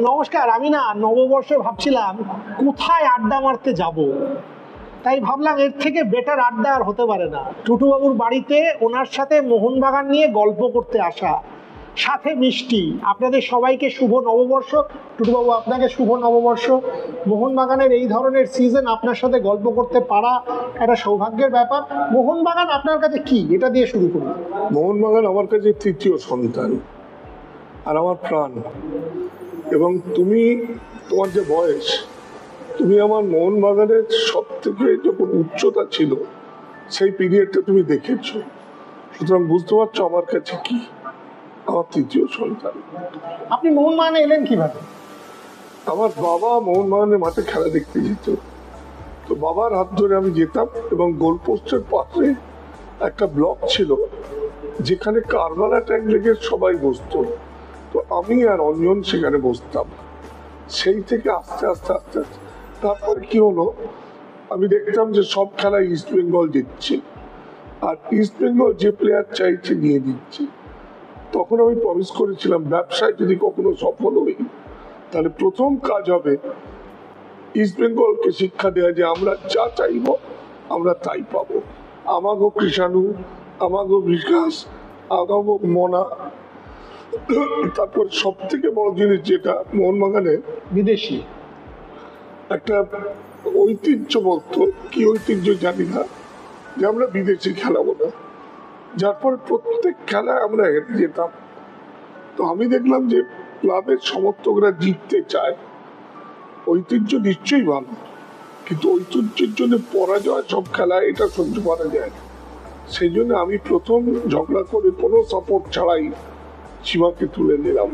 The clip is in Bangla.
নমস্কার। আমি না নববর্ষে ভাবছিলাম কোথায় আড্ডা মারতে যাব, তাই ভাবলাম এর থেকে বেটার আড্ডা আর হতে পারে না। টুটুবাবুর বাড়িতে ওনার সাথে মোহনবাগান নিয়ে গল্প করতে আসা, সাথে মিষ্টি। আপনাদের সবাইকে শুভ নববর্ষ। টুটুবাবু, আপনাকে শুভ নববর্ষ। মোহনবাগানের এই ধরনের সিজন আপনার সাথে গল্প করতে পারা একটা সৌভাগ্যের ব্যাপার। মোহনবাগান আপনার কাছে কি, এটা দিয়ে শুরু করি। মোহনবাগান আমার কাছে তৃতীয় সন্তান আর আমার প্রাণ। এবং তুমি, তোমার যে বয়স, তুমি আমার মোহনবাগানের সব থেকে যখন উচ্চতা ছিল সেই পিরিয়ডটা তুমি দেখেছো, সুতরাং বুঝতে পারছো আমার কাছে কি, আমার তৃতীয় সন্তান। আপনি মোহনবাগানে এলেন কিভাবে? আমার বাবা মোহনবাগানের মাঠে খেলা দেখতে যেত, তো বাবার হাত ধরে আমি যেতাম এবং গোলপোস্টের পাশে একটা ব্লক ছিল যেখানে কারবালা ট্যাঙ্ক লেগে সবাই বসতো, তো আমি আর অঞ্জন সেখানে বসতাম। সেই থেকে আস্তে আস্তে আস্তে আস্তে তারপরে কি হলো, আমি দেখতাম যে সব খেলায় ইস্ট বেঙ্গল জিতছে আর ইস্ট বেঙ্গল যে প্লেয়ার চাইছে নিয়ে দিচ্ছে। তখন আমি প্রমিস করেছিলাম ব্যবসায় যদি কখনো সফল হই তাহলে প্রথম কাজ হবে ইস্ট বেঙ্গলকে শিক্ষা দেওয়া যে আমরা যা চাইবো আমরা তাই পাবো। আমাগো কৃষাণু, আমাগো বিকাশ, আগামো মনা। তারপর সব থেকে বড় জিনিস যেটা মোহনবাগানে বিদেশি একটা ঐতিহ্য বলতো, কি ঐতিহ্য জানি না, যে আমরা বিদেশি খেলাবো না, যার ফলে প্রত্যেক খেলায় আমরা হেরে যেতাম। তো আমি দেখলাম যে ক্লাবের সমর্থকরা জিততে চায়, ঐতিহ্য নিশ্চয়ই ভালো, কিন্তু ঐতিহ্যের জন্য পরাজয় সব খেলায় এটা সহ্য করা যায় না। সেই জন্য আমি প্রথম ঝগড়া করে কোনো সাপোর্ট ছাড়াই সীমাকে তুলে নিলাম।